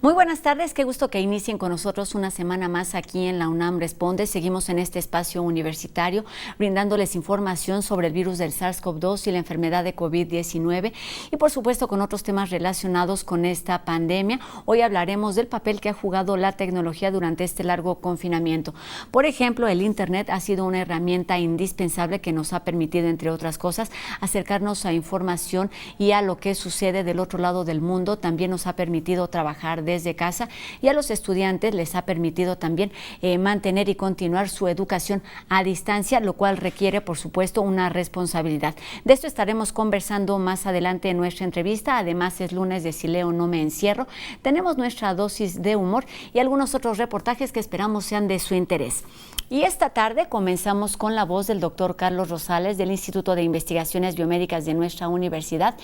Muy buenas tardes, qué gusto que inicien con nosotros una semana más aquí en la UNAM Responde. Seguimos en este espacio universitario brindándoles información sobre el virus del SARS-CoV-2 y la enfermedad de COVID-19 y por supuesto con otros temas relacionados con esta pandemia. Hoy hablaremos del papel que ha jugado la tecnología durante este largo confinamiento. Por ejemplo, el Internet ha sido una herramienta indispensable que nos ha permitido, entre otras cosas, acercarnos a información y a lo que sucede del otro lado del mundo. También nos ha permitido trabajar desde casa y a los estudiantes les ha permitido también mantener y continuar su educación a distancia, lo cual requiere, por supuesto, una responsabilidad. De esto estaremos conversando más adelante en nuestra entrevista. Además, es lunes de Si leo no me encierro. Tenemos nuestra dosis de humor y algunos otros reportajes que esperamos sean de su interés. Y esta tarde comenzamos con la voz del doctor Carlos Rosales del Instituto de Investigaciones Biomédicas de nuestra universidad,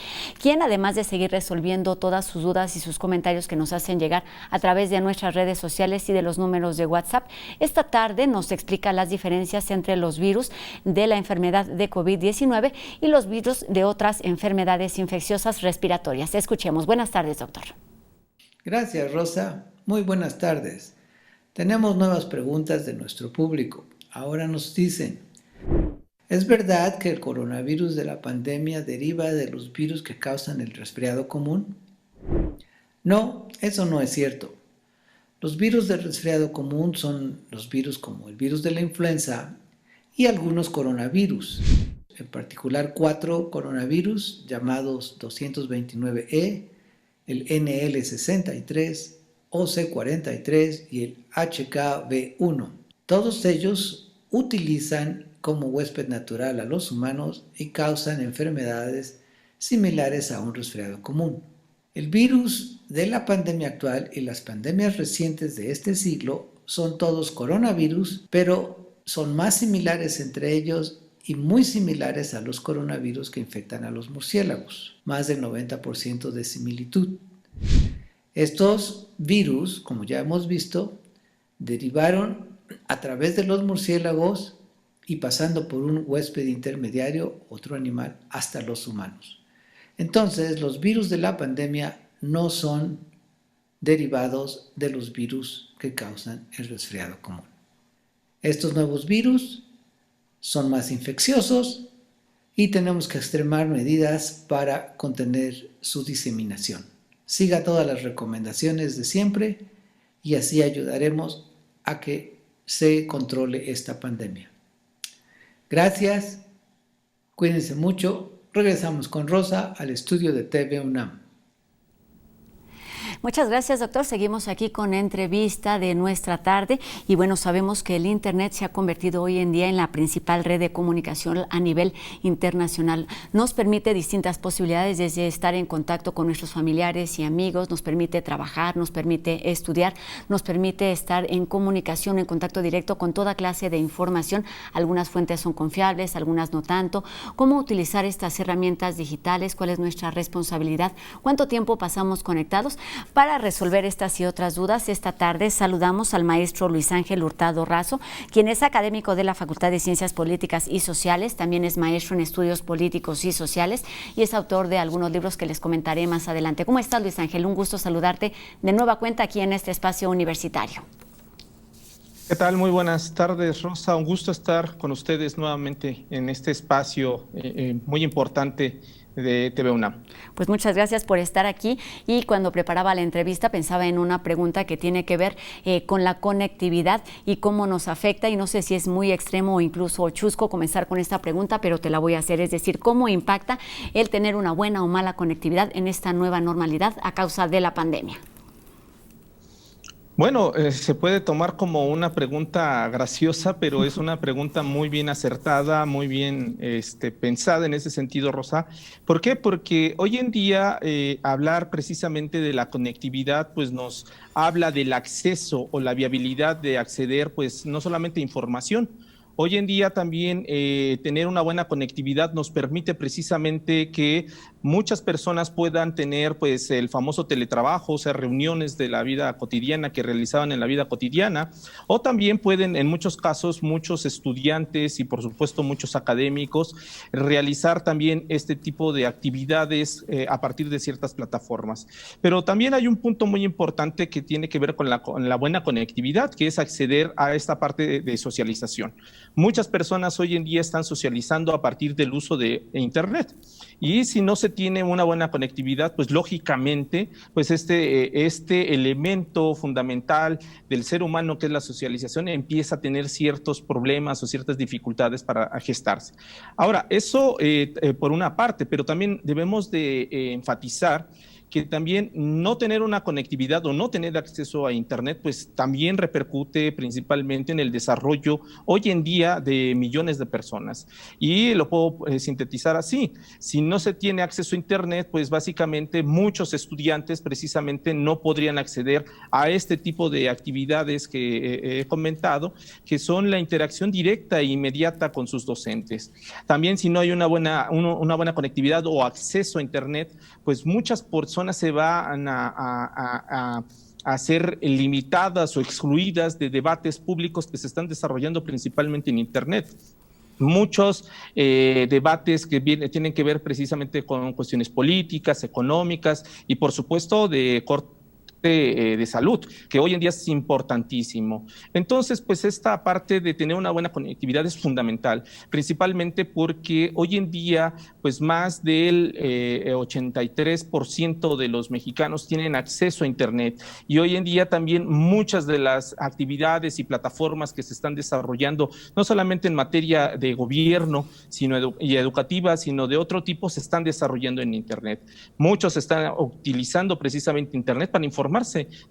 quien además de seguir resolviendo todas sus dudas y sus comentarios que nos hacen llegar a través de nuestras redes sociales y de los números de WhatsApp, esta tarde nos explica las diferencias entre los virus de la enfermedad de COVID-19 y los virus de otras enfermedades infecciosas respiratorias. Escuchemos. Buenas tardes, doctor. Gracias, Rosa. Muy buenas tardes. Tenemos nuevas preguntas de nuestro público. Ahora nos dicen: ¿es verdad que el coronavirus de la pandemia deriva de los virus que causan el resfriado común? No, eso no es cierto. Los virus del resfriado común son los virus como el virus de la influenza y algunos coronavirus, en particular 4 coronavirus llamados 229E, el NL63, OC43 y el HKV1. Todos ellos utilizan como huésped natural a los humanos y causan enfermedades similares a un resfriado común. El virus de la pandemia actual y las pandemias recientes de este siglo son todos coronavirus, pero son más similares entre ellos y muy similares a los coronavirus que infectan a los murciélagos, más del 90% de similitud. Estos virus, como ya hemos visto, derivaron a través de los murciélagos y pasando por un huésped intermediario, otro animal, hasta los humanos. Entonces, los virus de la pandemia no son derivados de los virus que causan el resfriado común. Estos nuevos virus son más infecciosos y tenemos que extremar medidas para contener su diseminación. Siga todas las recomendaciones de siempre y así ayudaremos a que se controle esta pandemia. Gracias, cuídense mucho. Regresamos con Rosa al estudio de TV UNAM. Muchas gracias, doctor. Seguimos aquí con entrevista de nuestra tarde y bueno, sabemos que el Internet se ha convertido hoy en día en la principal red de comunicación a nivel internacional. Nos permite distintas posibilidades, desde estar en contacto con nuestros familiares y amigos, nos permite trabajar, nos permite estudiar, nos permite estar en comunicación, en contacto directo con toda clase de información. Algunas fuentes son confiables, algunas no tanto. ¿Cómo utilizar estas herramientas digitales? ¿Cuál es nuestra responsabilidad? ¿Cuánto tiempo pasamos conectados? Para resolver estas y otras dudas, esta tarde saludamos al maestro Luis Ángel Hurtado Razo, quien es académico de la Facultad de Ciencias Políticas y Sociales, también es maestro en estudios políticos y sociales y es autor de algunos libros que les comentaré más adelante. ¿Cómo estás, Luis Ángel? Un gusto saludarte de nueva cuenta aquí en este espacio universitario. ¿Qué tal? Muy buenas tardes, Rosa. Un gusto estar con ustedes nuevamente en este espacio muy importante de TV UNAM. Pues muchas gracias por estar aquí y cuando preparaba la entrevista pensaba en una pregunta que tiene que ver con la conectividad y cómo nos afecta, y no sé si es muy extremo o incluso chusco comenzar con esta pregunta, pero te la voy a hacer, es decir, ¿cómo impacta el tener una buena o mala conectividad en esta nueva normalidad a causa de la pandemia? Bueno, se puede tomar como una pregunta graciosa, pero es una pregunta muy bien acertada, muy bien pensada en ese sentido, Rosa. ¿Por qué? Porque hoy en día hablar precisamente de la conectividad pues nos habla del acceso o la viabilidad de acceder pues no solamente a información Hoy en día también tener una buena conectividad nos permite precisamente que muchas personas puedan tener pues el famoso teletrabajo, o sea, reuniones de la vida cotidiana que realizaban en la vida cotidiana, o también pueden en muchos casos muchos estudiantes y por supuesto muchos académicos realizar también este tipo de actividades a partir de ciertas plataformas. Pero también hay un punto muy importante que tiene que ver con la buena conectividad, que es acceder a esta parte de socialización. Muchas personas hoy en día están socializando a partir del uso de Internet y si no se tiene una buena conectividad, pues lógicamente, pues este elemento fundamental del ser humano que es la socialización empieza a tener ciertos problemas o ciertas dificultades para gestarse. Ahora, eso por una parte, pero también debemos de enfatizar que también no tener una conectividad o no tener acceso a Internet, pues también repercute principalmente en el desarrollo hoy en día de millones de personas. Y lo puedo sintetizar así. Si no se tiene acceso a Internet, pues básicamente muchos estudiantes precisamente no podrían acceder a este tipo de actividades que he comentado, que son la interacción directa e inmediata con sus docentes. También si no hay una buena conectividad o acceso a Internet, pues muchas personas se van a ser limitadas o excluidas de debates públicos que se están desarrollando principalmente en Internet. Muchos debates que tienen que ver precisamente con cuestiones políticas, económicas y por supuesto de corte de salud, que hoy en día es importantísimo. Entonces, pues esta parte de tener una buena conectividad es fundamental, principalmente porque hoy en día, pues más del 83% de los mexicanos tienen acceso a Internet y hoy en día también muchas de las actividades y plataformas que se están desarrollando, no solamente en materia de gobierno y educativa, sino de otro tipo, se están desarrollando en Internet. Muchos están utilizando precisamente Internet para informarse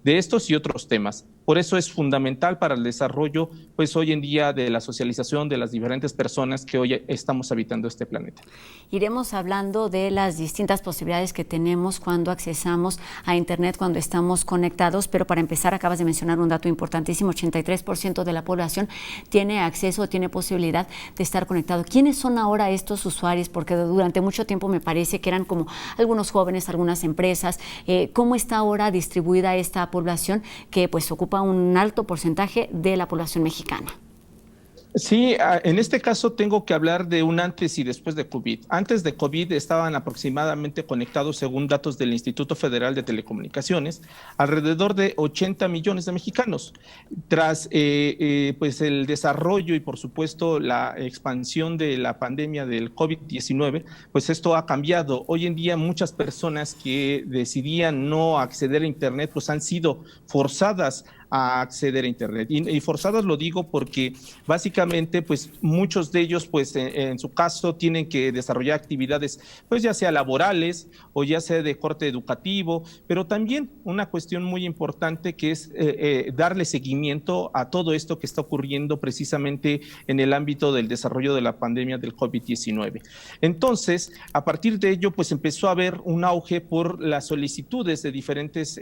de estos y otros temas. Por eso es fundamental para el desarrollo, pues hoy en día, de la socialización de las diferentes personas que hoy estamos habitando este planeta. Iremos hablando de las distintas posibilidades que tenemos cuando accesamos a Internet, cuando estamos conectados, pero para empezar acabas de mencionar un dato importantísimo: 83% de la población tiene acceso, tiene posibilidad de estar conectado. ¿Quiénes son ahora estos usuarios? Porque durante mucho tiempo me parece que eran como algunos jóvenes, algunas empresas. ¿Cómo está ahora distribuida esta población que pues ocupa un alto porcentaje de la población mexicana? Sí, en este caso tengo que hablar de un antes y después de COVID. Antes de COVID estaban aproximadamente conectados, según datos del Instituto Federal de Telecomunicaciones, alrededor de 80 millones de mexicanos. Tras pues el desarrollo y por supuesto la expansión de la pandemia del COVID-19, pues esto ha cambiado. Hoy en día muchas personas que decidían no acceder a Internet pues han sido forzadas a acceder a Internet. Y forzadas lo digo porque básicamente pues muchos de ellos pues en su caso tienen que desarrollar actividades pues ya sea laborales o ya sea de corte educativo, pero también una cuestión muy importante que es darle seguimiento a todo esto que está ocurriendo precisamente en el ámbito del desarrollo de la pandemia del COVID-19. Entonces, a partir de ello pues empezó a haber un auge por las solicitudes de diferentes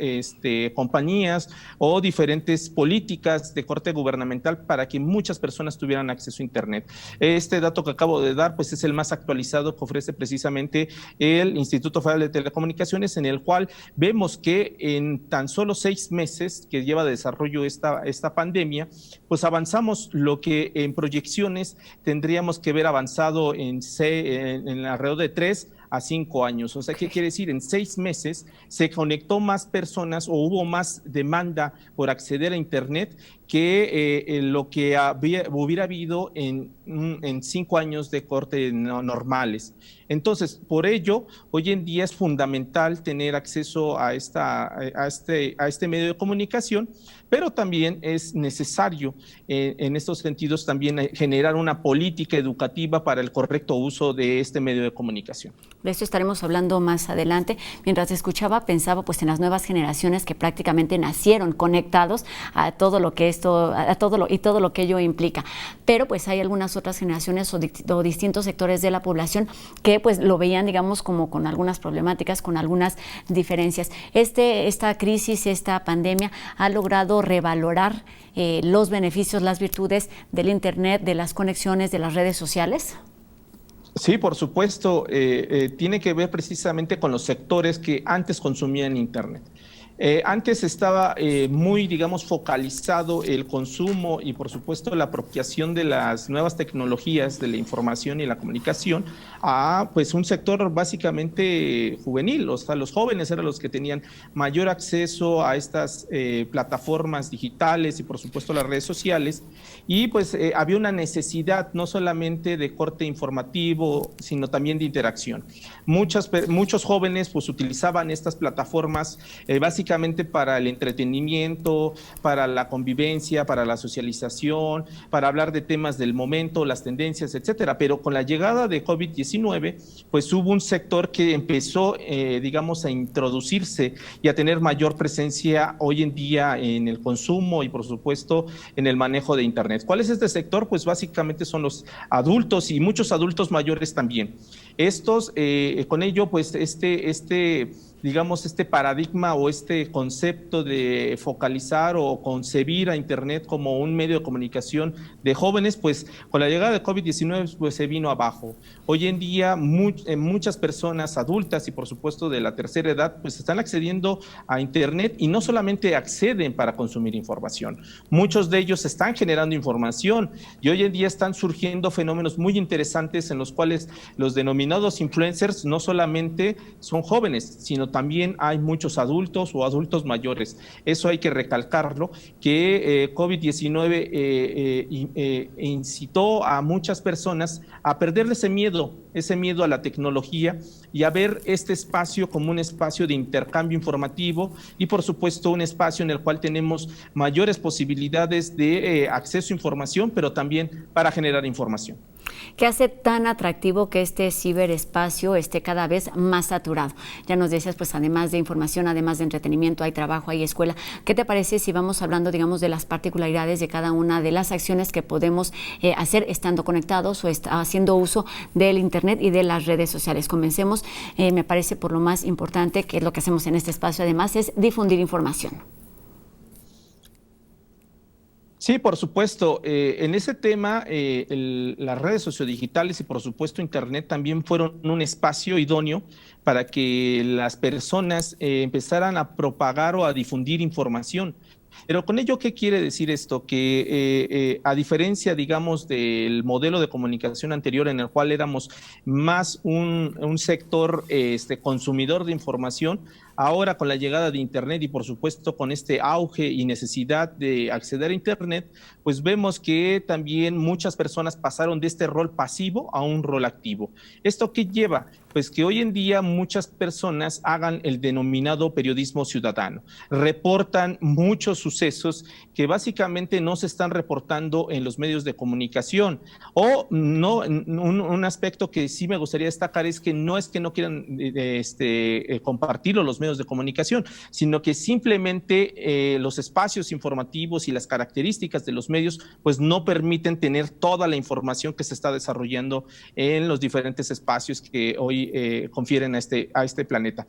compañías o diferentes políticas de corte gubernamental para que muchas personas tuvieran acceso a Internet. Este dato que acabo de dar pues es el más actualizado que ofrece precisamente el Instituto Federal de Telecomunicaciones, en el cual vemos que en tan solo 6 meses que lleva de desarrollo esta pandemia, pues avanzamos lo que en proyecciones tendríamos que ver avanzado en alrededor de 3 a 5 años. O sea, ¿qué quiere decir? En 6 meses se conectó más personas o hubo más demanda por acceder a Internet que lo que hubiera habido en 5 años de corte normales. Entonces, por ello, hoy en día es fundamental tener acceso a este medio de comunicación, pero también es necesario en estos sentidos también generar una política educativa para el correcto uso de este medio de comunicación. De esto estaremos hablando más adelante. Mientras escuchaba, pensaba pues en las nuevas generaciones que prácticamente nacieron conectados a todo lo que es esto, a todo lo que ello implica. Pero pues hay algunas otras generaciones o distintos sectores de la población que pues lo veían, digamos, como con algunas problemáticas, con algunas diferencias. Esta crisis, esta pandemia ha logrado revalorar los beneficios, las virtudes del Internet, de las conexiones, de las redes sociales. Sí, por supuesto, tiene que ver precisamente con los sectores que antes consumían Internet. Antes estaba muy, digamos, focalizado el consumo y, por supuesto, la apropiación de las nuevas tecnologías de la información y la comunicación a, pues, un sector básicamente juvenil. O sea, los jóvenes eran los que tenían mayor acceso a estas plataformas digitales y, por supuesto, las redes sociales. Y, pues, había una necesidad no solamente de corte informativo, sino también de interacción. Muchos jóvenes, pues, utilizaban estas plataformas básicamente para el entretenimiento, para la convivencia, para la socialización, para hablar de temas del momento, las tendencias, etcétera. Pero con la llegada de COVID-19, pues hubo un sector que empezó, digamos, a introducirse y a tener mayor presencia hoy en día en el consumo y, por supuesto, en el manejo de Internet. ¿Cuál es este sector? Pues básicamente son los adultos y muchos adultos mayores también. Estos, con ello, pues digamos, este paradigma o este concepto de focalizar o concebir a Internet como un medio de comunicación de jóvenes, pues con la llegada de COVID-19 pues se vino abajo. Hoy en día muchas personas adultas y por supuesto de la tercera edad pues están accediendo a Internet y no solamente acceden para consumir información, muchos de ellos están generando información y hoy en día están surgiendo fenómenos muy interesantes en los cuales los denominados influencers no solamente son jóvenes, sino también hay muchos adultos o adultos mayores. Eso hay que recalcarlo, que COVID-19 incitó a muchas personas a perderle ese miedo a la tecnología y a ver este espacio como un espacio de intercambio informativo y, por supuesto, un espacio en el cual tenemos mayores posibilidades de acceso a información, pero también para generar información. ¿Qué hace tan atractivo que este ciberespacio esté cada vez más saturado? Ya nos decías, pues además de información, además de entretenimiento, hay trabajo, hay escuela. ¿Qué te parece si vamos hablando, digamos, de las particularidades de cada una de las acciones que podemos hacer estando conectados o haciendo uso del Internet y de las redes sociales? Comencemos, me parece por lo más importante, que es lo que hacemos en este espacio, además, es difundir información. Sí, por supuesto. En ese tema, las redes sociodigitales y por supuesto Internet también fueron un espacio idóneo para que las personas empezaran a propagar o a difundir información. Pero con ello, ¿qué quiere decir esto? Que a diferencia, digamos, del modelo de comunicación anterior en el cual éramos más un sector consumidor de información, ahora con la llegada de Internet y por supuesto con este auge y necesidad de acceder a Internet, pues vemos que también muchas personas pasaron de este rol pasivo a un rol activo. ¿Esto qué lleva? Pues que hoy en día muchas personas hagan el denominado periodismo ciudadano. Reportan muchos sucesos que básicamente no se están reportando en los medios de comunicación. O no, un aspecto que sí me gustaría destacar es que no quieran compartirlo los medios de comunicación, sino que simplemente los espacios informativos y las características de los medios pues no permiten tener toda la información que se está desarrollando en los diferentes espacios que hoy confieren a este planeta.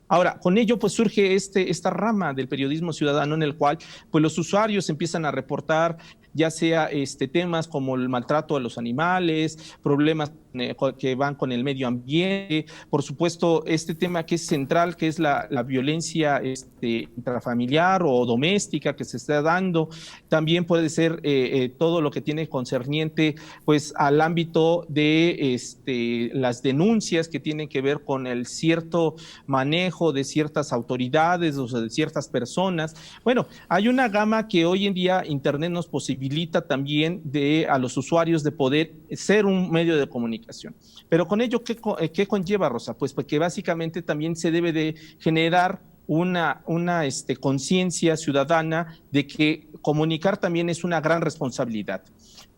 Ahora, con ello pues surge esta rama del periodismo ciudadano en el cual pues los usuarios empiezan a reportar ya sea temas como el maltrato a los animales, problemas que van con el medio ambiente, por supuesto este tema que es central, que es la violencia intrafamiliar o doméstica que se está dando, también puede ser todo lo que tiene concerniente pues al ámbito de las denuncias que tienen que ver con el cierto manejo de ciertas autoridades o sea, de ciertas personas. Bueno, hay una gama que hoy en día Internet nos posibilita también a los usuarios de poder ser un medio de comunicación. Pero con ello, ¿qué conlleva, Rosa? Pues porque básicamente también se debe de generar una conciencia ciudadana de que comunicar también es una gran responsabilidad.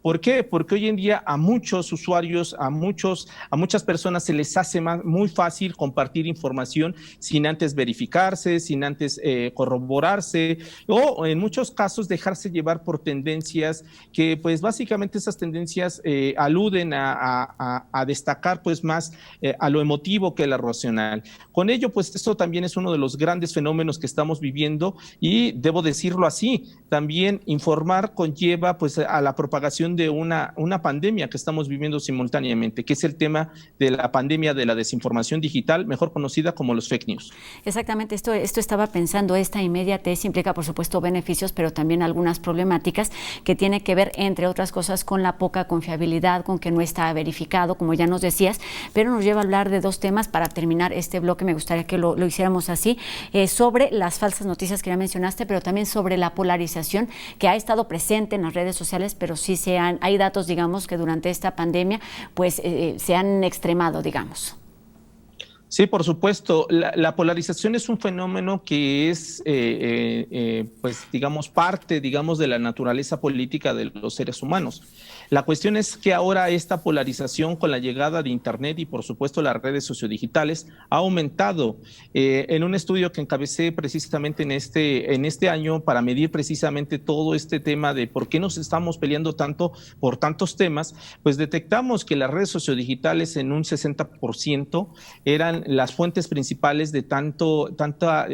¿Por qué? Porque hoy en día a muchos usuarios, a muchas personas se les hace muy fácil compartir información sin antes verificarse, sin antes corroborarse, o en muchos casos dejarse llevar por tendencias que pues básicamente esas tendencias aluden a destacar pues más a lo emotivo que a lo racional. Con ello pues esto también es uno de los grandes fenómenos que estamos viviendo y debo decirlo así, también informar conlleva pues a la propagación de una pandemia que estamos viviendo simultáneamente, que es el tema de la pandemia de la desinformación digital, mejor conocida como los fake news. Exactamente, esto estaba pensando, esta inmediatez implica por supuesto beneficios, pero también algunas problemáticas que tienen que ver, entre otras cosas, con la poca confiabilidad, con que no está verificado, como ya nos decías, pero nos lleva a hablar de dos temas para terminar este bloque. Me gustaría que lo hiciéramos así, sobre las falsas noticias que ya mencionaste, pero también sobre la polarización que ha estado presente en las redes sociales, pero sí hay datos, digamos, que durante esta pandemia pues se han extremado, digamos. Sí, por supuesto. La polarización es un fenómeno que es, pues, digamos, parte, digamos, de la naturaleza política de los seres humanos. La cuestión es que ahora esta polarización con la llegada de Internet y, por supuesto, las redes sociodigitales ha aumentado. En un estudio que encabecé precisamente en este año para medir precisamente todo este tema de por qué nos estamos peleando tanto por tantos temas, pues detectamos que las redes sociodigitales en un 60% eran las fuentes principales de tanta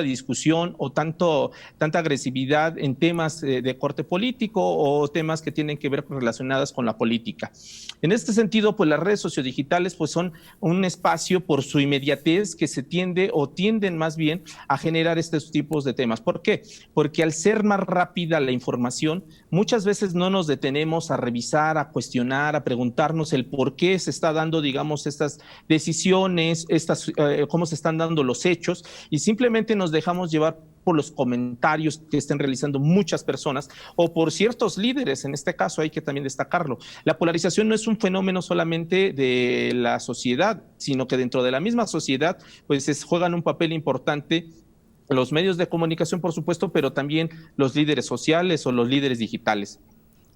discusión o tanta agresividad en temas de corte político o temas que tienen que ver relacionadas con la política. En este sentido, pues las redes sociodigitales pues son un espacio por su inmediatez que se tienden más bien a generar estos tipos de temas. ¿Por qué? Porque al ser más rápida la información, muchas veces no nos detenemos a revisar, a cuestionar, a preguntarnos el por qué se está dando, digamos, estas decisiones, cómo se están dando los hechos, y simplemente nos dejamos llevar por los comentarios que estén realizando muchas personas o por ciertos líderes. En este caso hay que también destacarlo. La polarización no es un fenómeno solamente de la sociedad, sino que dentro de la misma sociedad pues juegan un papel importante los medios de comunicación, por supuesto, pero también los líderes sociales o los líderes digitales.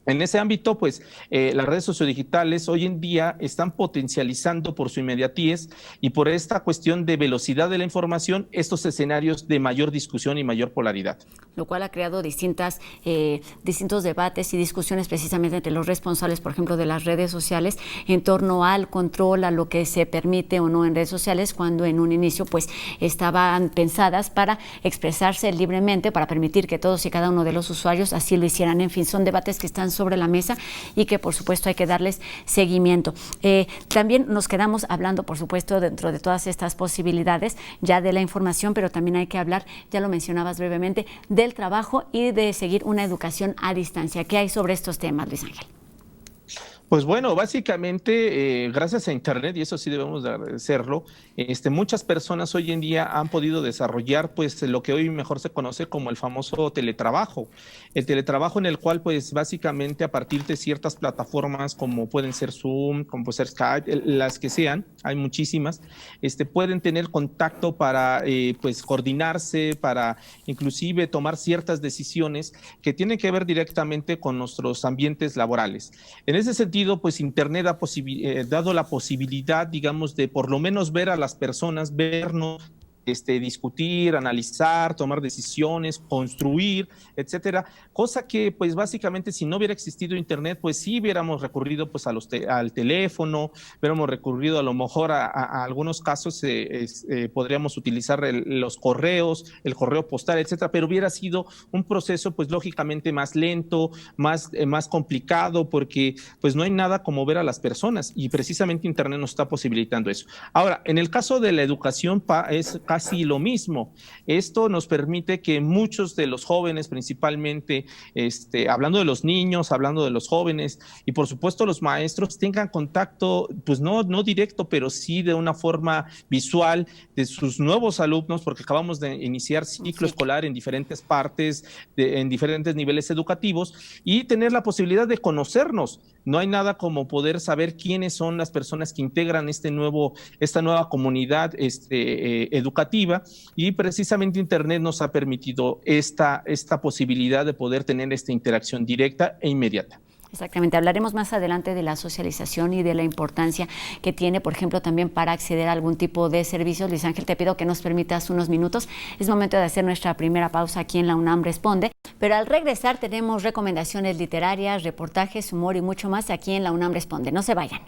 En ese ámbito, pues, las redes sociodigitales hoy en día están potencializando por su inmediatez y por esta cuestión de velocidad de la información estos escenarios de mayor discusión y mayor polaridad. Lo cual ha creado distintos debates y discusiones precisamente entre los responsables, por ejemplo, de las redes sociales en torno al control, a lo que se permite o no en redes sociales, cuando en un inicio pues estaban pensadas para expresarse libremente, para permitir que todos y cada uno de los usuarios así lo hicieran. En fin, son debates que están sobre la mesa y que por supuesto hay que darles seguimiento. También nos quedamos hablando, por supuesto, dentro de todas estas posibilidades ya de la información, pero también hay que hablar, ya lo mencionabas brevemente, del trabajo y de seguir una educación a distancia. ¿Qué hay sobre estos temas, Luis Ángel? Pues bueno, básicamente gracias a Internet, y eso sí debemos de agradecerlo, muchas personas hoy en día han podido desarrollar pues lo que hoy mejor se conoce como el famoso teletrabajo. El teletrabajo en el cual pues básicamente a partir de ciertas plataformas como pueden ser Zoom, como puede ser Skype, las que sean, hay muchísimas, pueden tener contacto para pues coordinarse, para inclusive tomar ciertas decisiones que tienen que ver directamente con nuestros ambientes laborales. En ese sentido, pues Internet ha dado la posibilidad, digamos, de por lo menos ver a las personas, vernos, discutir, analizar, tomar decisiones, construir, etcétera, cosa que pues básicamente si no hubiera existido Internet, pues sí hubiéramos recurrido pues al teléfono, hubiéramos recurrido a lo mejor a algunos casos podríamos utilizar los correos, el correo postal, etcétera, pero hubiera sido un proceso pues lógicamente más lento, más complicado, porque pues no hay nada como ver a las personas y precisamente Internet nos está posibilitando eso. Ahora, en el caso de la educación es casi lo mismo. Esto nos permite que muchos de los jóvenes, principalmente, hablando de los niños, hablando de los jóvenes y por supuesto los maestros, tengan contacto, pues no directo, pero sí de una forma visual de sus nuevos alumnos, porque acabamos de iniciar ciclo escolar en diferentes partes, en diferentes niveles educativos, y tener la posibilidad de conocernos. No hay nada como poder saber quiénes son las personas que integran esta nueva comunidad educativa educativa, y precisamente Internet nos ha permitido esta posibilidad de poder tener esta interacción directa e inmediata. Exactamente, hablaremos más adelante de la socialización y de la importancia que tiene, por ejemplo, también para acceder a algún tipo de servicios. Luis Ángel, te pido que nos permitas unos minutos. Es momento de hacer nuestra primera pausa aquí en la UNAM Responde, pero al regresar tenemos recomendaciones literarias, reportajes, humor y mucho más aquí en la UNAM Responde. No se vayan.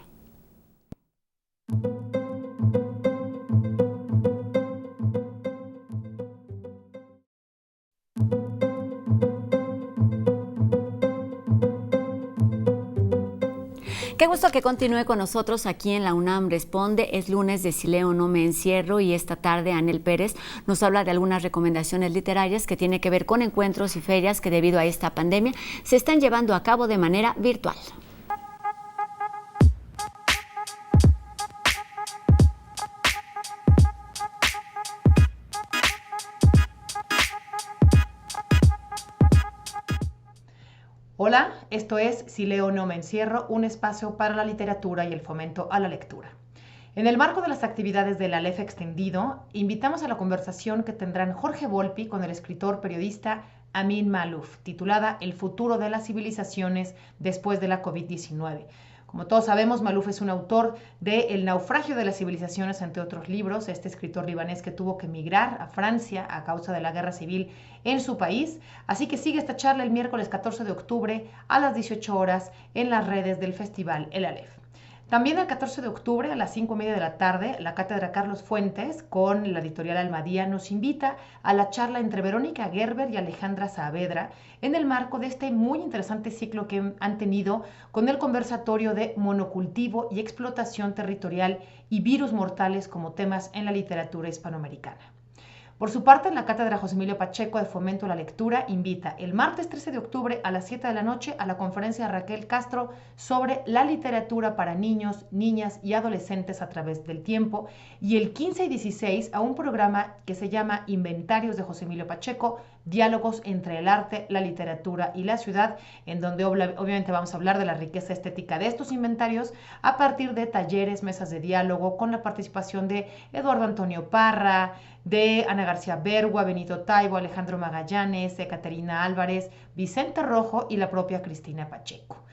Qué gusto que continúe con nosotros aquí en la UNAM Responde. Es lunes de Si leo no me encierro y esta tarde Anel Pérez nos habla de algunas recomendaciones literarias que tienen que ver con encuentros y ferias que debido a esta pandemia se están llevando a cabo de manera virtual. Hola, esto es Si leo no me encierro, un espacio para la literatura y el fomento a la lectura. En el marco de las actividades del Aleph Extendido, invitamos a la conversación que tendrán Jorge Volpi con el escritor periodista Amin Maalouf, titulada El futuro de las civilizaciones después de la COVID-19. Como todos sabemos, Maalouf es un autor de El naufragio de las civilizaciones, entre otros libros. Este escritor libanés que tuvo que emigrar a Francia a causa de la guerra civil en su país. Así que sigue esta charla el miércoles 14 de octubre a las 18 horas en las redes del Festival El Aleph. También el 14 de octubre a las 5:30 de la tarde, la Cátedra Carlos Fuentes con la editorial Almadía nos invita a la charla entre Verónica Gerber y Alejandra Saavedra en el marco de este muy interesante ciclo que han tenido con el conversatorio de monocultivo y explotación territorial y virus mortales como temas en la literatura hispanoamericana. Por su parte, la Cátedra José Emilio Pacheco de Fomento a la Lectura invita el martes 13 de octubre a las 7 de la noche a la conferencia de Raquel Castro sobre la literatura para niños, niñas y adolescentes a través del tiempo, y el 15 y 16 a un programa que se llama Inventarios de José Emilio Pacheco, diálogos entre el arte, la literatura y la ciudad, en donde obviamente vamos a hablar de la riqueza estética de estos inventarios a partir de talleres, mesas de diálogo, con la participación de Eduardo Antonio Parra, de Ana García Bergua, Benito Taibo, Alejandro Magallanes, Caterina Álvarez, Vicente Rojo y la propia Cristina Pacheco.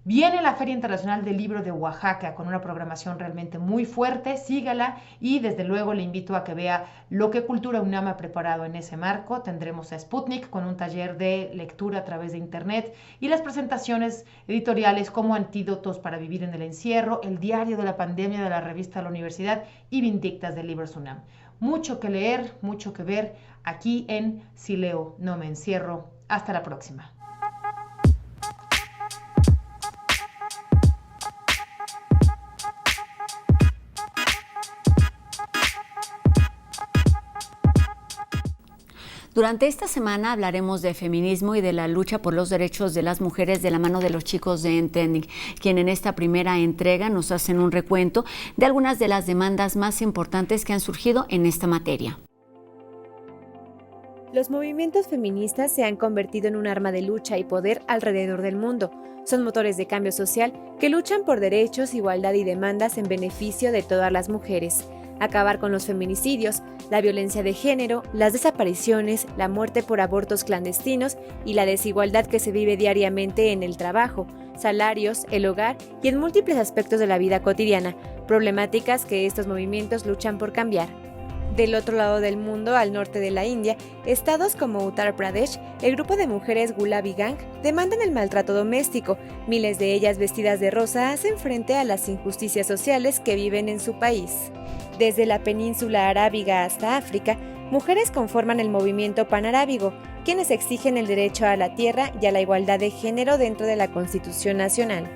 Viene la Feria Internacional del Libro de Oaxaca con una programación realmente muy fuerte, sígala y desde luego le invito a que vea lo que Cultura UNAM ha preparado en ese marco. Tendremos a Sputnik con un taller de lectura a través de internet y las presentaciones editoriales como Antídotos para vivir en el encierro, El diario de la pandemia de la revista de la universidad y Vindictas de Libros UNAM. Mucho que leer, mucho que ver aquí en Si leo no me encierro. Hasta la próxima. Durante esta semana hablaremos de feminismo y de la lucha por los derechos de las mujeres de la mano de los chicos de Entending, quien en esta primera entrega nos hacen un recuento de algunas de las demandas más importantes que han surgido en esta materia. Los movimientos feministas se han convertido en un arma de lucha y poder alrededor del mundo. Son motores de cambio social que luchan por derechos, igualdad y demandas en beneficio de todas las mujeres. Acabar con los feminicidios, la violencia de género, las desapariciones, la muerte por abortos clandestinos y la desigualdad que se vive diariamente en el trabajo, salarios, el hogar y en múltiples aspectos de la vida cotidiana, problemáticas que estos movimientos luchan por cambiar. Del otro lado del mundo, al norte de la India, estados como Uttar Pradesh, el grupo de mujeres Gulabi Gang demandan el maltrato doméstico. Miles de ellas vestidas de rosa hacen frente a las injusticias sociales que viven en su país. Desde la península arábiga hasta África, mujeres conforman el movimiento panarábigo, quienes exigen el derecho a la tierra y a la igualdad de género dentro de la Constitución Nacional.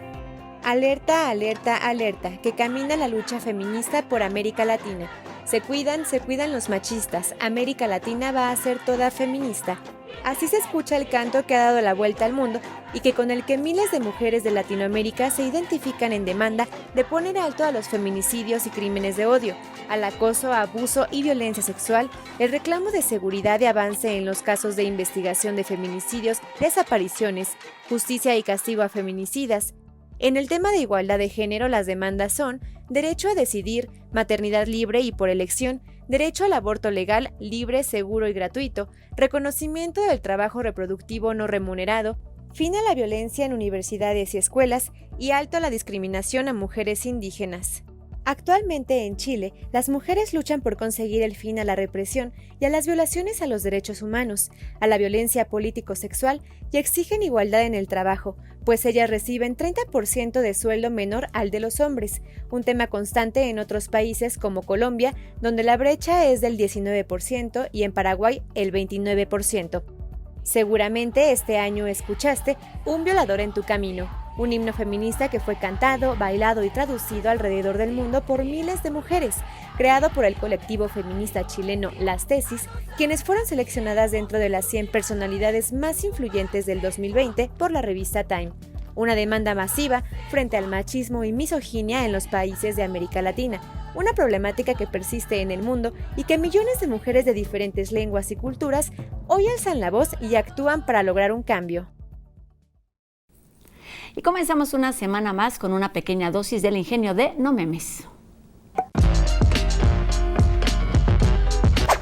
Alerta, alerta, alerta, que camina la lucha feminista por América Latina. Se cuidan los machistas. América Latina va a ser toda feminista. Así se escucha el canto que ha dado la vuelta al mundo y que con el que miles de mujeres de Latinoamérica se identifican en demanda de poner alto a los feminicidios y crímenes de odio, al acoso, abuso y violencia sexual, el reclamo de seguridad y avance en los casos de investigación de feminicidios, desapariciones, justicia y castigo a feminicidas, En el tema de igualdad de género, las demandas son derecho a decidir, maternidad libre y por elección, derecho al aborto legal, libre, seguro y gratuito, reconocimiento del trabajo reproductivo no remunerado, fin a la violencia en universidades y escuelas y alto a la discriminación a mujeres indígenas. Actualmente en Chile, las mujeres luchan por conseguir el fin a la represión y a las violaciones a los derechos humanos, a la violencia político-sexual y exigen igualdad en el trabajo, pues ellas reciben 30% de sueldo menor al de los hombres, un tema constante en otros países como Colombia, donde la brecha es del 19% y en Paraguay el 29%. Seguramente este año escuchaste Un violador en tu camino, un himno feminista que fue cantado, bailado y traducido alrededor del mundo por miles de mujeres, creado por el colectivo feminista chileno Las Tesis, quienes fueron seleccionadas dentro de las 100 personalidades más influyentes del 2020 por la revista Time. Una demanda masiva frente al machismo y misoginia en los países de América Latina, una problemática que persiste en el mundo y que millones de mujeres de diferentes lenguas y culturas hoy alzan la voz y actúan para lograr un cambio. Y comenzamos una semana más con una pequeña dosis del ingenio de No Memes.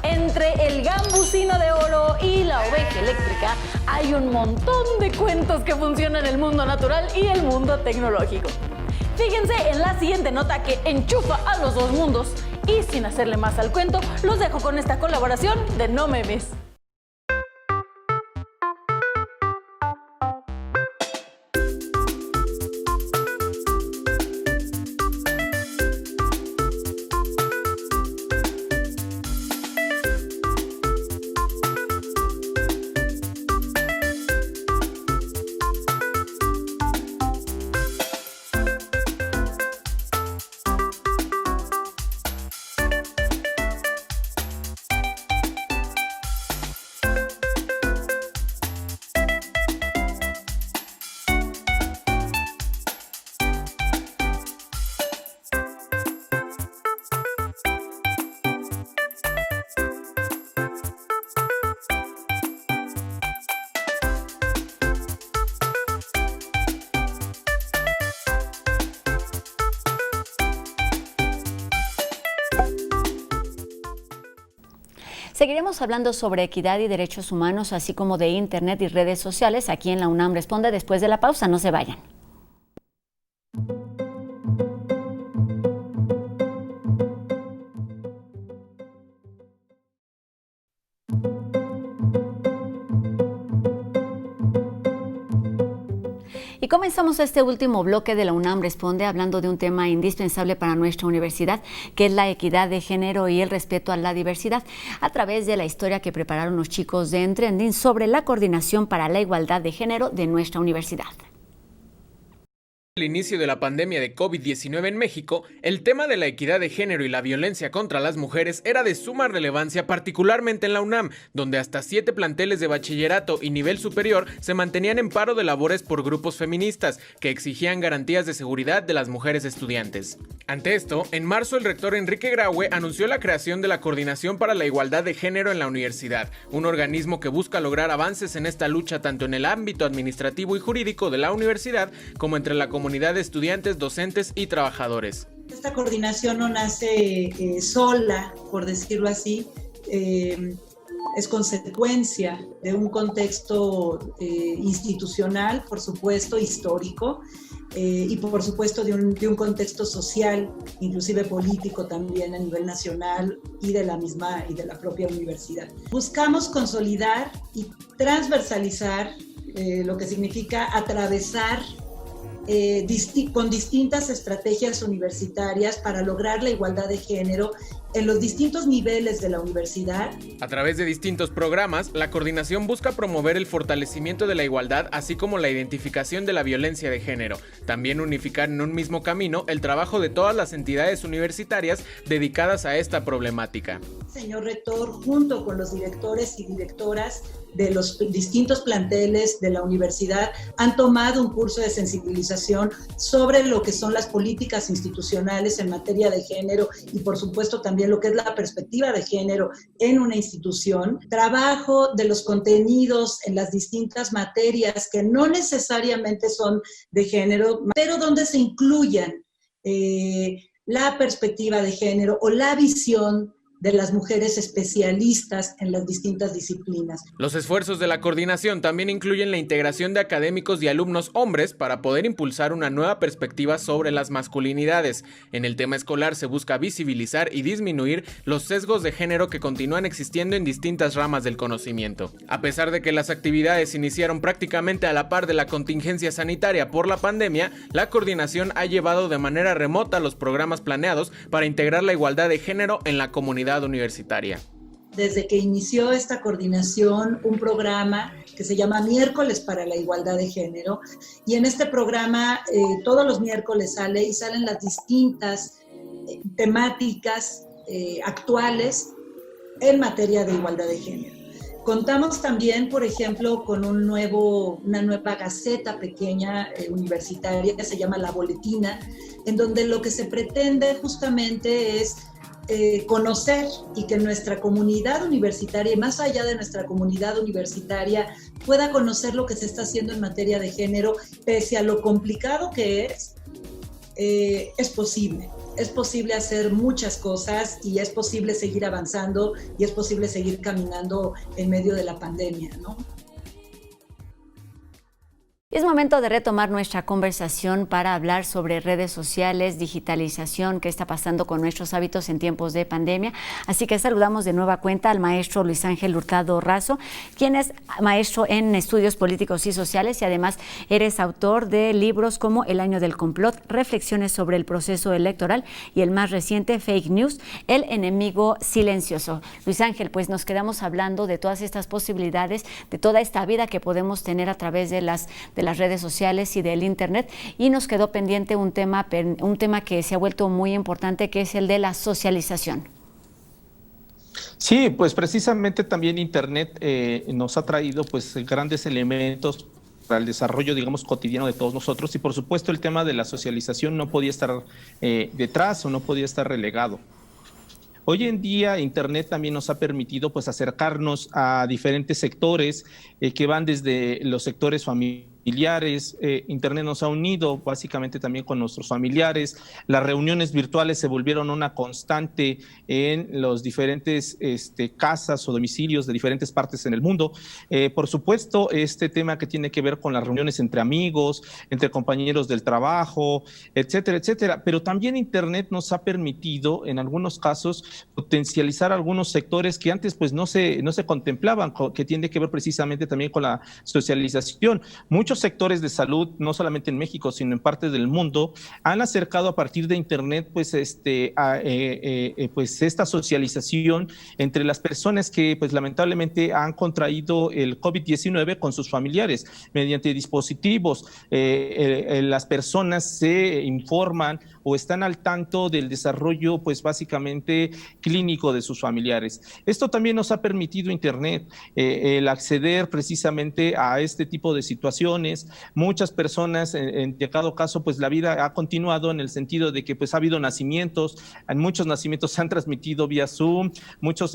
Entre el gambusino de oro y la oveja eléctrica hay un montón de cuentos que funcionan en el mundo natural y el mundo tecnológico. Fíjense en la siguiente nota que enchufa a los dos mundos. Y sin hacerle más al cuento, los dejo con esta colaboración de No Memes. Seguiremos hablando sobre equidad y derechos humanos, así como de Internet y redes sociales, aquí en la UNAM Responde después de la pausa. No se vayan. Y comenzamos este último bloque de la UNAM Responde hablando de un tema indispensable para nuestra universidad, que es la equidad de género y el respeto a la diversidad, a través de la historia que prepararon los chicos de Entrending sobre la coordinación para la igualdad de género de nuestra universidad. Al inicio de la pandemia de COVID-19 en México, el tema de la equidad de género y la violencia contra las mujeres era de suma relevancia, particularmente en la UNAM, donde hasta 7 planteles de bachillerato y nivel superior se mantenían en paro de labores por grupos feministas que exigían garantías de seguridad de las mujeres estudiantes. Ante esto, en marzo el rector Enrique Graue anunció la creación de la Coordinación para la Igualdad de Género en la universidad, un organismo que busca lograr avances en esta lucha tanto en el ámbito administrativo y jurídico de la universidad como entre la comunidad de estudiantes, docentes y trabajadores. Esta coordinación no nace sola, por decirlo así, es consecuencia de un contexto institucional, por supuesto, histórico, y por supuesto de un contexto social, inclusive político también a nivel nacional y de la propia universidad. Buscamos consolidar y transversalizar lo que significa atravesar con distintas estrategias universitarias para lograr la igualdad de género en los distintos niveles de la universidad. A través de distintos programas, la coordinación busca promover el fortalecimiento de la igualdad, así como la identificación de la violencia de género. También unificar en un mismo camino el trabajo de todas las entidades universitarias dedicadas a esta problemática. Señor rector, junto con los directores y directoras de los distintos planteles de la universidad, han tomado un curso de sensibilización sobre lo que son las políticas institucionales en materia de género y por supuesto también también lo que es la perspectiva de género en una institución, trabajo de los contenidos en las distintas materias que no necesariamente son de género, pero donde se incluyan la perspectiva de género o la visión de las mujeres especialistas en las distintas disciplinas. Los esfuerzos de la coordinación también incluyen la integración de académicos y alumnos hombres para poder impulsar una nueva perspectiva sobre las masculinidades. En el tema escolar se busca visibilizar y disminuir los sesgos de género que continúan existiendo en distintas ramas del conocimiento. A pesar de que las actividades iniciaron prácticamente a la par de la contingencia sanitaria por la pandemia, la coordinación ha llevado de manera remota los programas planeados para integrar la igualdad de género en la comunidad universitaria. Desde que inició esta coordinación, un programa que se llama Miércoles para la Igualdad de Género, y en este programa todos los miércoles salen las distintas temáticas actuales en materia de igualdad de género. Contamos también, por ejemplo, con una nueva gaceta pequeña universitaria que se llama La Boletina, en donde lo que se pretende justamente es conocer y que nuestra comunidad universitaria, y más allá de nuestra comunidad universitaria, pueda conocer lo que se está haciendo en materia de género, pese a lo complicado que es posible. Es posible hacer muchas cosas y es posible seguir avanzando y es posible seguir caminando en medio de la pandemia, ¿no? Es momento de retomar nuestra conversación para hablar sobre redes sociales, digitalización, qué está pasando con nuestros hábitos en tiempos de pandemia. Así que saludamos de nueva cuenta al maestro Luis Ángel Hurtado Razo, quien es maestro en estudios políticos y sociales y además eres autor de libros como El año del complot, reflexiones sobre el proceso electoral y el más reciente, Fake News, el enemigo silencioso. Luis Ángel, pues nos quedamos hablando de todas estas posibilidades, de toda esta vida que podemos tener a través de las redes sociales y del internet, y nos quedó pendiente un tema que se ha vuelto muy importante, que es el de la socialización. Sí, pues precisamente también internet nos ha traído pues grandes elementos para el desarrollo, digamos, cotidiano de todos nosotros, y por supuesto el tema de la socialización no podía estar detrás o no podía estar relegado. Hoy en día internet también nos ha permitido pues acercarnos a diferentes sectores que van desde los sectores familiares. Internet nos ha unido básicamente también con nuestros familiares. Las reuniones virtuales se volvieron una constante en los diferentes casas o domicilios de diferentes partes en el mundo. Por supuesto, este tema que tiene que ver con las reuniones entre amigos, entre compañeros del trabajo, etcétera, etcétera. Pero también internet nos ha permitido, en algunos casos, potencializar algunos sectores que antes pues no se contemplaban, que tiene que ver precisamente también con la socialización. Muchos sectores de salud, no solamente en México, sino en parte del mundo, han acercado a partir de internet pues esta socialización entre las personas que pues lamentablemente han contraído el COVID-19 con sus familiares mediante dispositivos. Las personas se informan o están al tanto del desarrollo pues básicamente clínico de sus familiares. Esto también nos ha permitido internet el acceder precisamente a este tipo de situaciones. Muchas personas, en cada caso, pues la vida ha continuado en el sentido de que pues ha habido nacimientos, muchos nacimientos se han transmitido vía Zoom, muchos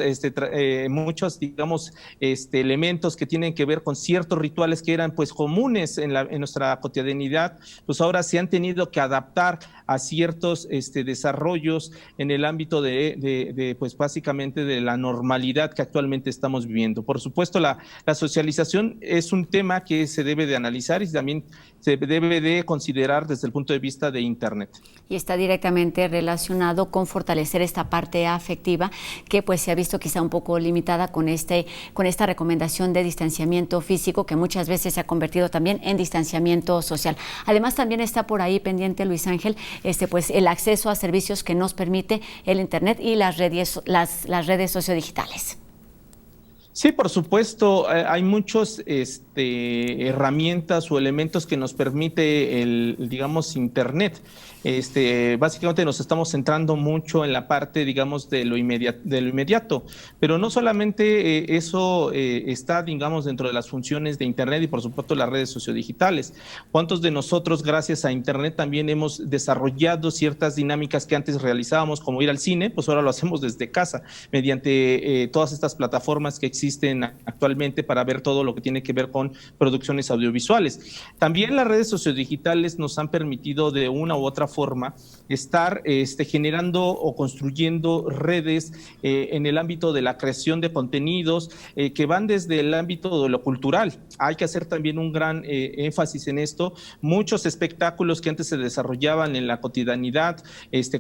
digamos, elementos que tienen que ver con ciertos rituales que eran pues comunes en nuestra cotidianidad, pues ahora se han tenido que adaptar a ciertos desarrollos en el ámbito de pues básicamente de la normalidad que actualmente estamos viviendo. Por supuesto, la socialización es un tema que se debe de analizar y también se debe de considerar desde el punto de vista de internet. Y está directamente relacionado con fortalecer esta parte afectiva que pues se ha visto quizá un poco limitada con esta recomendación de distanciamiento físico que muchas veces se ha convertido también en distanciamiento social. Además también está por ahí pendiente, Luis Ángel, pues el acceso a servicios que nos permite el internet y las redes sociodigitales. Sí, por supuesto, hay muchos herramientas o elementos que nos permite digamos, Internet. Básicamente nos estamos centrando mucho en la parte, digamos, de lo inmediato, pero no solamente eso está, digamos, dentro de las funciones de Internet y por supuesto las redes sociodigitales. ¿Cuántos de nosotros, gracias a Internet, también hemos desarrollado ciertas dinámicas que antes realizábamos, como ir al cine? Pues ahora lo hacemos desde casa, mediante todas estas plataformas que existen actualmente para ver todo lo que tiene que ver con producciones audiovisuales. También las redes sociodigitales nos han permitido de una u otra forma estar generando o construyendo redes en el ámbito de la creación de contenidos que van desde el ámbito de lo cultural. Hay que hacer también un gran énfasis en esto. Muchos espectáculos que antes se desarrollaban en la cotidianidad,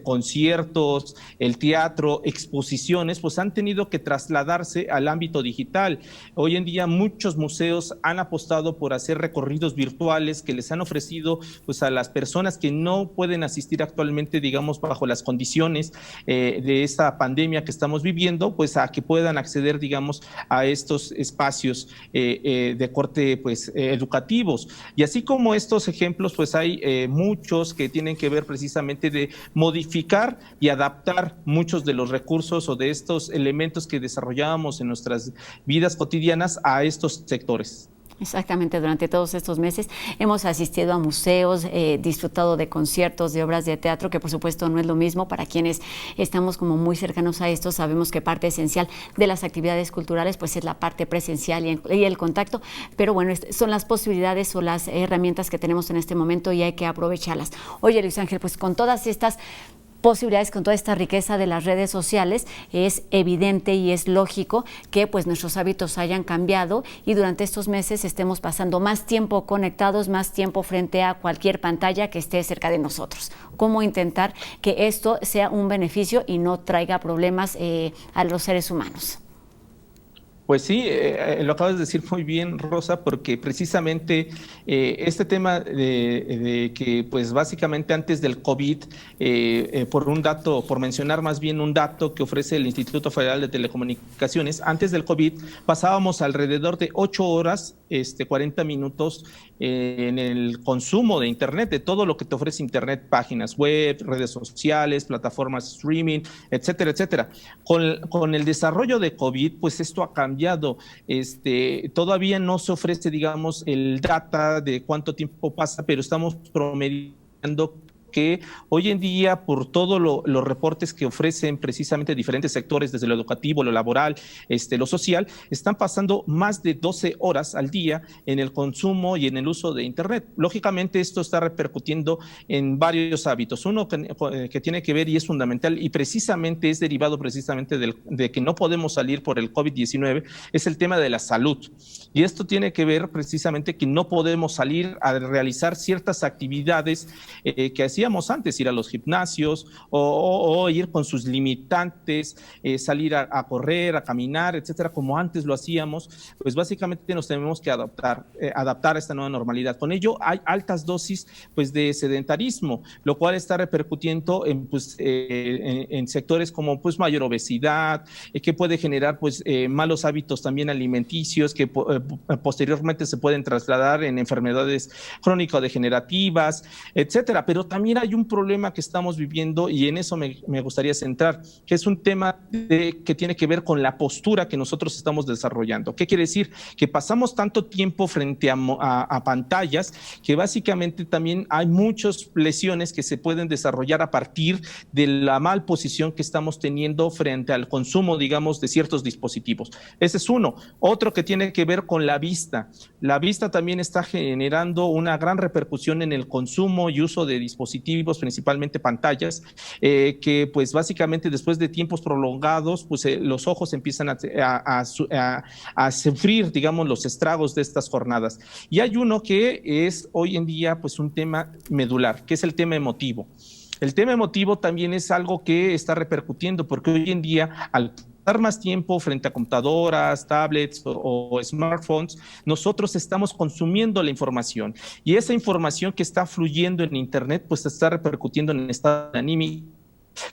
conciertos, el teatro, exposiciones, pues han tenido que trasladarse al ámbito digital. Hoy en día muchos museos han apostado por hacer recorridos virtuales que les han ofrecido pues a las personas que no pueden asistir actualmente, digamos, bajo las condiciones de esta pandemia que estamos viviendo, pues a que puedan acceder, digamos, a estos espacios de corte pues educativos. Y así como estos ejemplos, pues hay muchos que tienen que ver precisamente de modificar y adaptar muchos de los recursos o de estos elementos que desarrollábamos en nuestras vidas cotidianas a estos sectores. Exactamente, durante todos estos meses hemos asistido a museos, disfrutado de conciertos, de obras de teatro, que por supuesto no es lo mismo. Para quienes estamos como muy cercanos a esto, sabemos que parte esencial de las actividades culturales pues es la parte presencial y el contacto, pero bueno, son las posibilidades o las herramientas que tenemos en este momento y hay que aprovecharlas. Oye, Luis Ángel, pues con todas estas posibilidades, con toda esta riqueza de las redes sociales, es evidente y es lógico que pues nuestros hábitos hayan cambiado y durante estos meses estemos pasando más tiempo conectados, más tiempo frente a cualquier pantalla que esté cerca de nosotros. ¿Cómo intentar que esto sea un beneficio y no traiga problemas a los seres humanos? Pues sí, lo acabas de decir muy bien, Rosa, porque precisamente este tema de que pues básicamente antes del COVID, por mencionar más bien un dato que ofrece el Instituto Federal de Telecomunicaciones, antes del COVID pasábamos alrededor de 8 horas, 40 minutos en el consumo de Internet, de todo lo que te ofrece Internet, páginas web, redes sociales, plataformas streaming, etcétera, etcétera. Con el desarrollo de COVID, pues esto ha cambiado. Todavía no se ofrece, digamos, el data de cuánto tiempo pasa, pero estamos promediando que hoy en día, por todos los reportes que ofrecen precisamente diferentes sectores, desde lo educativo, lo laboral, lo social, están pasando más de 12 horas al día en el consumo y en el uso de Internet. Lógicamente, esto está repercutiendo en varios hábitos. Uno que tiene que ver y es fundamental y precisamente es derivado precisamente de que no podemos salir por el COVID-19, es el tema de la salud. Y esto tiene que ver precisamente que no podemos salir a realizar ciertas actividades que hacíamos antes, ir a los gimnasios o ir con sus limitantes, salir a correr, a caminar, etcétera, como antes lo hacíamos. Pues básicamente nos tenemos que adaptar a esta nueva normalidad. Con ello hay altas dosis pues de sedentarismo, lo cual está repercutiendo en sectores como pues mayor obesidad, que puede generar pues malos hábitos también alimenticios que posteriormente se pueden trasladar en enfermedades crónico-degenerativas, etcétera. Pero también hay un problema que estamos viviendo y en eso me gustaría centrar, que es un tema que tiene que ver con la postura que nosotros estamos desarrollando. ¿Qué quiere decir? Que pasamos tanto tiempo frente a pantallas que básicamente también hay muchas lesiones que se pueden desarrollar a partir de la mal posición que estamos teniendo frente al consumo, digamos, de ciertos dispositivos. Ese es uno. Otro que tiene que ver con la vista. La vista también está generando una gran repercusión en el consumo y uso de dispositivos, principalmente pantallas, que pues básicamente después de tiempos prolongados, pues los ojos empiezan a sufrir, digamos, los estragos de estas jornadas. Y hay uno que es hoy en día pues un tema medular, que es el tema emotivo. El tema emotivo también es algo que está repercutiendo, porque hoy en día, al estar más tiempo frente a computadoras, tablets o smartphones, nosotros estamos consumiendo la información y esa información que está fluyendo en Internet pues está repercutiendo en el estado anímico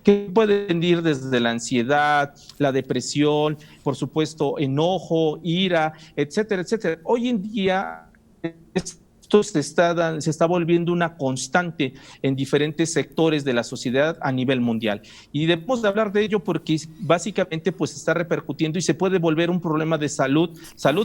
que pueden ir desde la ansiedad, la depresión, por supuesto, enojo, ira, etcétera, etcétera. Hoy en día esto se está volviendo una constante en diferentes sectores de la sociedad a nivel mundial. Y debemos de hablar de ello porque básicamente pues está repercutiendo y se puede volver un problema de salud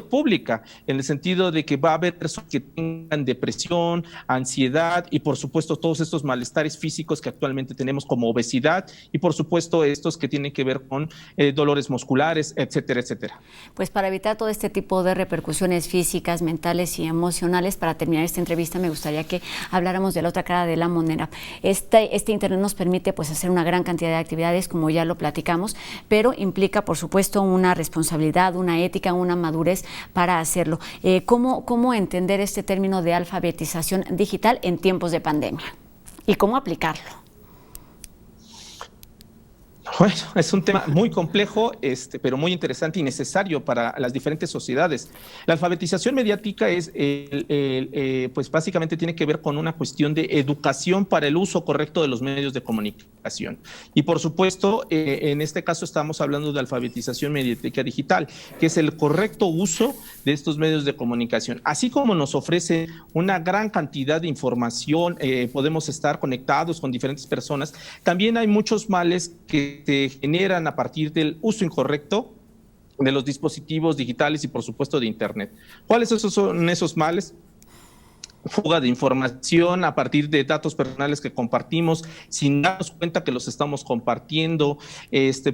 pública, en el sentido de que va a haber personas que tengan depresión, ansiedad y por supuesto todos estos malestares físicos que actualmente tenemos como obesidad y por supuesto estos que tienen que ver con dolores musculares, etcétera, etcétera. Pues para evitar todo este tipo de repercusiones físicas, mentales y emocionales, para terminar esta entrevista me gustaría que habláramos de la otra cara de la moneda. Este Internet nos permite pues hacer una gran cantidad de actividades, como ya lo platicamos, pero implica por supuesto una responsabilidad, una ética, una madurez para hacerlo. ¿Cómo entender este término de alfabetización digital en tiempos de pandemia y cómo aplicarlo? Bueno, es un tema muy complejo, pero muy interesante y necesario para las diferentes sociedades. La alfabetización mediática es, pues básicamente tiene que ver con una cuestión de educación para el uso correcto de los medios de comunicación. Y por supuesto, en este caso estamos hablando de alfabetización mediática digital, que es el correcto uso de estos medios de comunicación. Así como nos ofrece una gran cantidad de información, podemos estar conectados con diferentes personas, también hay muchos males que se generan a partir del uso incorrecto de los dispositivos digitales y por supuesto de Internet. ¿Cuáles son esos males? Fuga de información a partir de datos personales que compartimos sin darnos cuenta que los estamos compartiendo,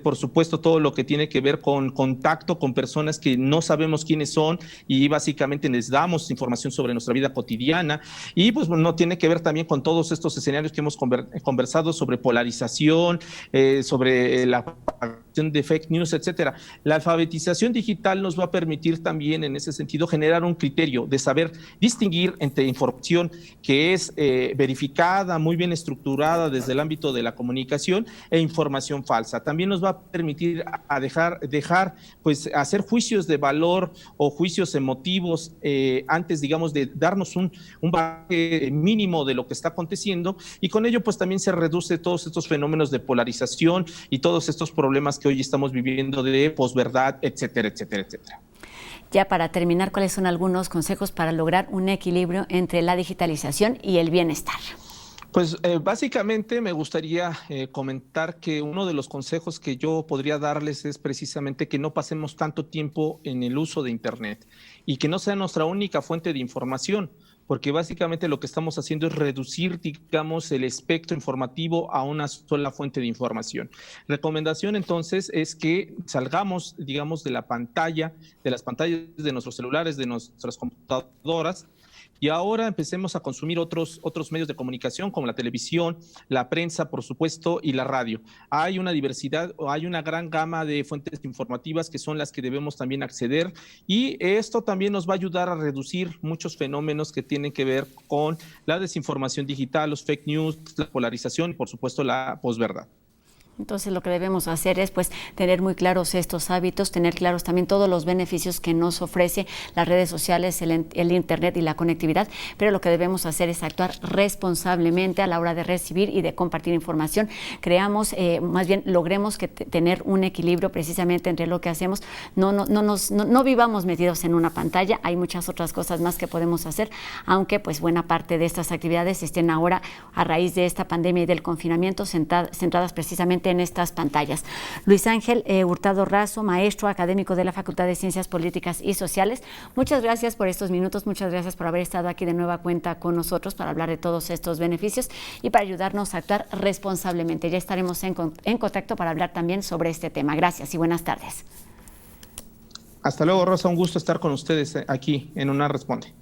por supuesto todo lo que tiene que ver con contacto con personas que no sabemos quiénes son y básicamente les damos información sobre nuestra vida cotidiana y pues no tiene que ver también con todos estos escenarios que hemos conversado sobre polarización, sobre la propagación de fake news, etcétera. La alfabetización digital nos va a permitir también en ese sentido generar un criterio de saber distinguir entre información que es verificada, muy bien estructurada desde el ámbito de la comunicación e información falsa. También nos va a permitir a dejar pues hacer juicios de valor o juicios emotivos antes, digamos, de darnos un bagaje mínimo de lo que está aconteciendo y con ello pues también se reduce todos estos fenómenos de polarización y todos estos problemas que hoy estamos viviendo de posverdad, etcétera, etcétera, etcétera. Ya para terminar, ¿cuáles son algunos consejos para lograr un equilibrio entre la digitalización y el bienestar? Pues básicamente me gustaría comentar que uno de los consejos que yo podría darles es precisamente que no pasemos tanto tiempo en el uso de Internet y que no sea nuestra única fuente de información, porque básicamente lo que estamos haciendo es reducir, digamos, el espectro informativo a una sola fuente de información. Recomendación entonces es que salgamos, digamos, de las pantallas de nuestros celulares, de nuestras computadoras, y ahora empecemos a consumir otros medios de comunicación como la televisión, la prensa, por supuesto, y la radio. Hay una diversidad, hay una gran gama de fuentes informativas que son las que debemos también acceder y esto también nos va a ayudar a reducir muchos fenómenos que tienen que ver con la desinformación digital, los fake news, la polarización y, por supuesto, la posverdad. Entonces lo que debemos hacer es pues tener muy claros estos hábitos, tener claros también todos los beneficios que nos ofrece las redes sociales, el Internet y la conectividad, pero lo que debemos hacer es actuar responsablemente a la hora de recibir y de compartir información. Creamos, más bien logremos tener un equilibrio precisamente entre lo que hacemos, no vivamos metidos en una pantalla, hay muchas otras cosas más que podemos hacer, aunque pues buena parte de estas actividades estén ahora a raíz de esta pandemia y del confinamiento centradas precisamente en estas pantallas. Luis Ángel Hurtado Razo, maestro académico de la Facultad de Ciencias Políticas y Sociales, muchas gracias por estos minutos, muchas gracias por haber estado aquí de nueva cuenta con nosotros para hablar de todos estos beneficios y para ayudarnos a actuar responsablemente. Ya estaremos en contacto para hablar también sobre este tema. Gracias y buenas tardes. Hasta luego, Rosa, un gusto estar con ustedes aquí en UNAM Responde.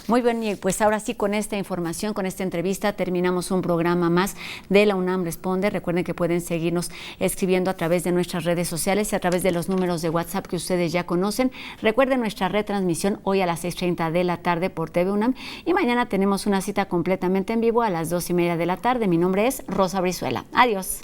Muy bien, y pues ahora sí, con esta información, con esta entrevista, terminamos un programa más de la UNAM Responde. Recuerden que pueden seguirnos escribiendo a través de nuestras redes sociales y a través de los números de WhatsApp que ustedes ya conocen. Recuerden nuestra retransmisión hoy a las 6:30 de la tarde por TV UNAM y mañana tenemos una cita completamente en vivo a las 2:30 de la tarde. Mi nombre es Rosa Brizuela. Adiós.